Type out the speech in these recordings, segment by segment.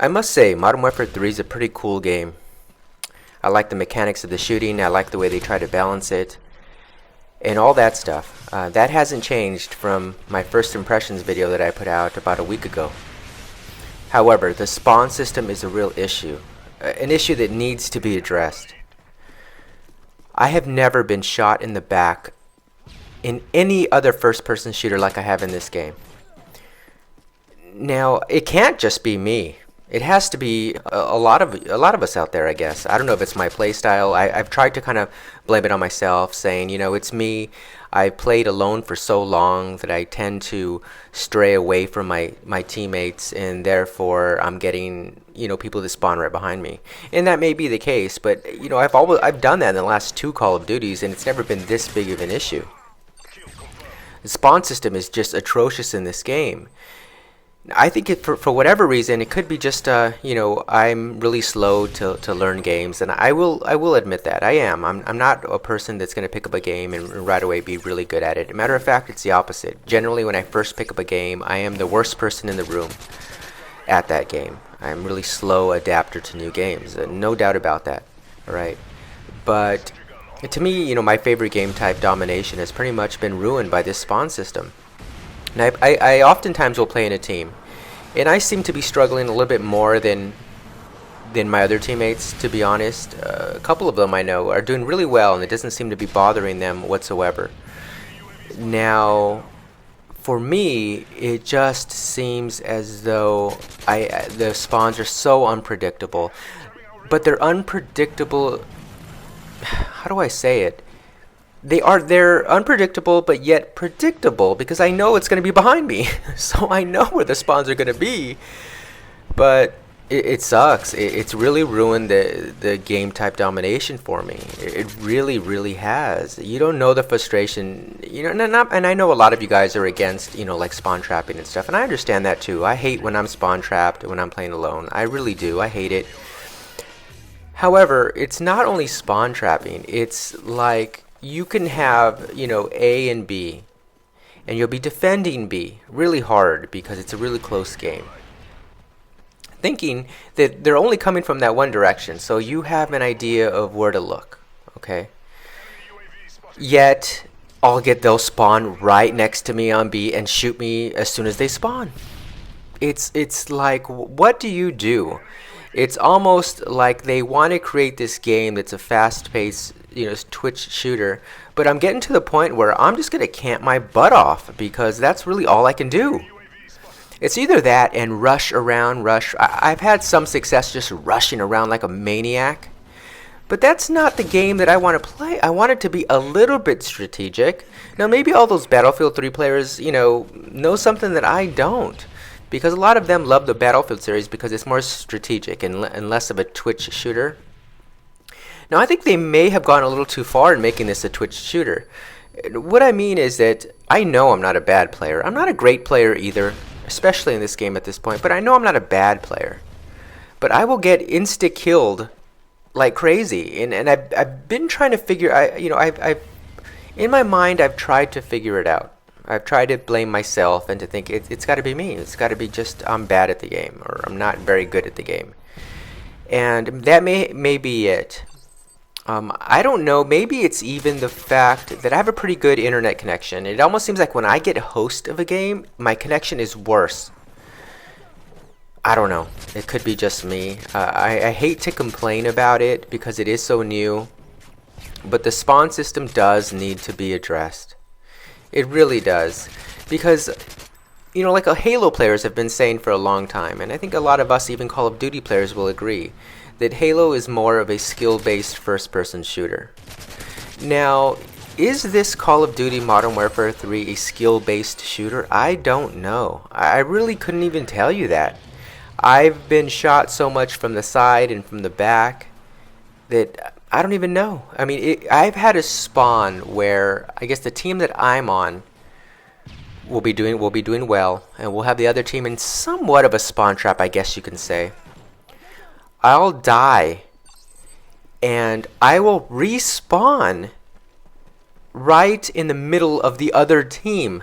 I must say, Modern Warfare 3 is a pretty cool game. I like the mechanics of the shooting, I like the way they try to balance it, and all that stuff. That hasn't changed from my first impressions video that I put out about a week ago. However, the spawn system is a real issue, an issue that needs to be addressed. I have never been shot in the back in any other first-person shooter like I have in this game. Now, it can't just be me. It has to be a lot of us out there, I guess. I don't know if it's my playstyle. I've tried to kind of blame it on myself, saying, you know, it's me. I played alone for so long that I tend to stray away from my teammates, and therefore I'm getting, you know, people that spawn right behind me. And that may be the case, but you know, I've done that in the last 2 Call of Duties, and it's never been this big of an issue. The spawn system is just atrocious in this game. I think for whatever reason, it could be just you know, I'm really slow to learn games, and I will admit that I am. I'm not a person that's going to pick up a game and right away be really good at it. Matter of fact, it's the opposite. Generally, when I first pick up a game, I am the worst person in the room at that game. I'm really slow adapter to new games, no doubt about that. All right, but to me, you know, my favorite game type, domination, has pretty much been ruined by this spawn system. And I oftentimes will play in a team, and I seem to be struggling a little bit more than my other teammates, to be honest. A couple of them I know are doing really well, and it doesn't seem to be bothering them whatsoever. Now, for me, it just seems as though the spawns are so unpredictable, but they're unpredictable. How do I say it? They're unpredictable, but yet predictable, because I know it's going to be behind me. So I know where the spawns are going to be. But it sucks. It's really ruined the game type domination for me. It really, really has. You don't know the frustration. You know, and I know a lot of you guys are against, you know, like spawn trapping and stuff, and I understand that too. I hate when I'm spawn trapped when I'm playing alone. I really do. I hate it. However, it's not only spawn trapping. It's like, you can have, you know, A and B, and you'll be defending B really hard because it's a really close game, thinking that they're only coming from that one direction, so you have an idea of where to look, okay? Yet they'll spawn right next to me on B and shoot me as soon as they spawn. It's like, what do you do? It's almost like they want to create this game that's a fast-paced, you know, Twitch shooter, but I'm getting to the point where I'm just gonna camp my butt off, because that's really all I can do. It's either that and rush around. I've had some success just rushing around like a maniac, but that's not the game that I want to play. I want it to be a little bit strategic. Now, maybe all those Battlefield 3 players, you know something that I don't, because a lot of them love the Battlefield series because it's more strategic and less of a Twitch shooter. Now, I think they may have gone a little too far in making this a Twitch shooter. What I mean is that I know I'm not a bad player. I'm not a great player either, especially in this game at this point, but I know I'm not a bad player. But I will get insta-killed like crazy, and I've been trying to figure, I've in my mind, I've tried to figure it out. I've tried to blame myself and to think it's got to be me. It's got to be just I'm bad at the game, or I'm not very good at the game. And that may be it. I don't know, maybe it's even the fact that I have a pretty good internet connection. It almost seems like when I get host of a game, my connection is worse. I don't know. It could be just me. I hate to complain about it because it is so new, but the spawn system does need to be addressed. It really does. Because, you know, like Halo players have been saying for a long time, and I think a lot of us, even Call of Duty players, will agree, that Halo is more of a skill-based first-person shooter. Now, is this Call of Duty Modern Warfare 3 a skill-based shooter? I don't know. I really couldn't even tell you that. I've been shot so much from the side and from the back that I don't even know. I mean, I've had a spawn where I guess the team that I'm on will be doing well, and we'll have the other team in somewhat of a spawn trap, I guess you can say. I'll die, and I will respawn right in the middle of the other team,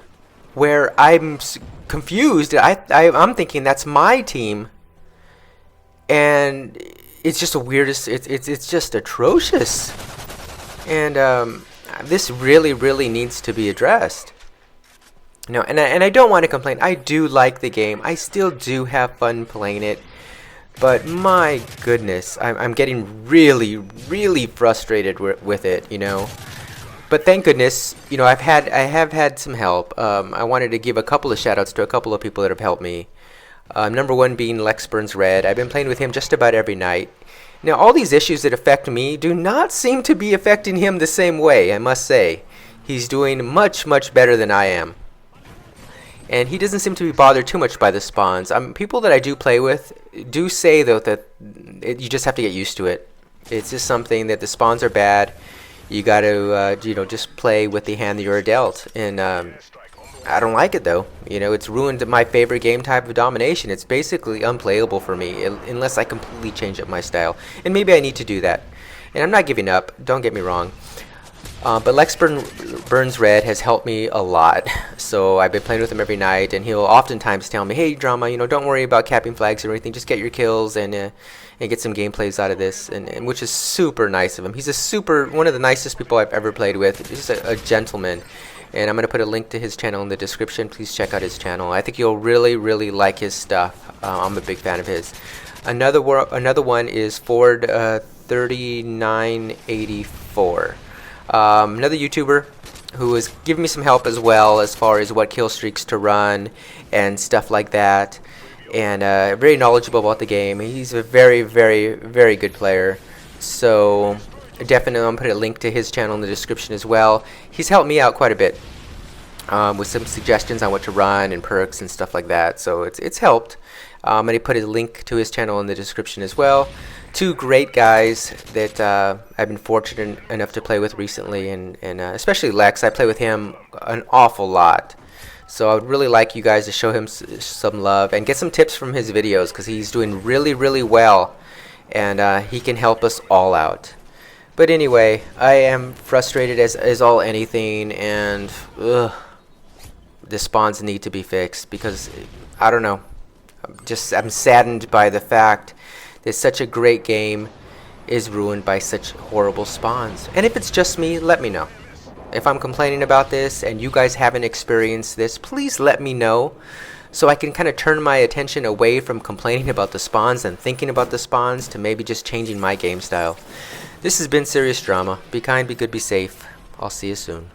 where I'm confused. I'm thinking that's my team, and it's just the weirdest. It's just atrocious, and this really needs to be addressed. No, and I don't want to complain. I do like the game. I still do have fun playing it. But my goodness, I'm getting really frustrated with it, you know. But thank goodness, you know, I have had some help. I wanted to give a couple of shout outs to a couple of people that have helped me. Number one being Lex Burns Red. I've been playing with him just about every night. Now, all these issues that affect me do not seem to be affecting him the same way, I must say. He's doing much better than I am. And he doesn't seem to be bothered too much by the spawns. People that I do play with do say, though, that you just have to get used to it. It's just something that the spawns are bad. You got to, you know, just play with the hand that you're dealt. And I don't like it, though. You know, it's ruined my favorite game type of domination. It's basically unplayable for me unless I completely change up my style. And maybe I need to do that. And I'm not giving up. Don't get me wrong. But Lex Burns Red has helped me a lot, so I've been playing with him every night, and he'll oftentimes tell me, "Hey, Drama, you know, don't worry about capping flags or anything. Just get your kills and get some gameplays out of this," and which is super nice of him. He's one of the nicest people I've ever played with. He's just a gentleman, and I'm gonna put a link to his channel in the description. Please check out his channel. I think you'll really like his stuff. I'm a big fan of his. Another one is Ford 3984. Another YouTuber who is giving me some help as well as far as what kill streaks to run and stuff like that, and very knowledgeable about the game. He's a very good player, so definitely I'm going to put a link to his channel in the description as well. He's helped me out quite a bit with some suggestions on what to run and perks and stuff like that, so it's helped. I'm going to put a link to his channel in the description as well. Two great guys that I've been fortunate enough to play with recently, and especially Lex. I play with him an awful lot, so I would really like you guys to show him some love and get some tips from his videos, because he's doing really well, and he can help us all out. But anyway, I am frustrated as all anything, and the spawns need to be fixed, because I don't know. I'm saddened by the fact that such a great game is ruined by such horrible spawns. And if it's just me, let me know. If I'm complaining about this and you guys haven't experienced this, please let me know, so I can kind of turn my attention away from complaining about the spawns and thinking about the spawns to maybe just changing my game style. This has been Serious Drama. Be kind, be good, be safe. I'll see you soon.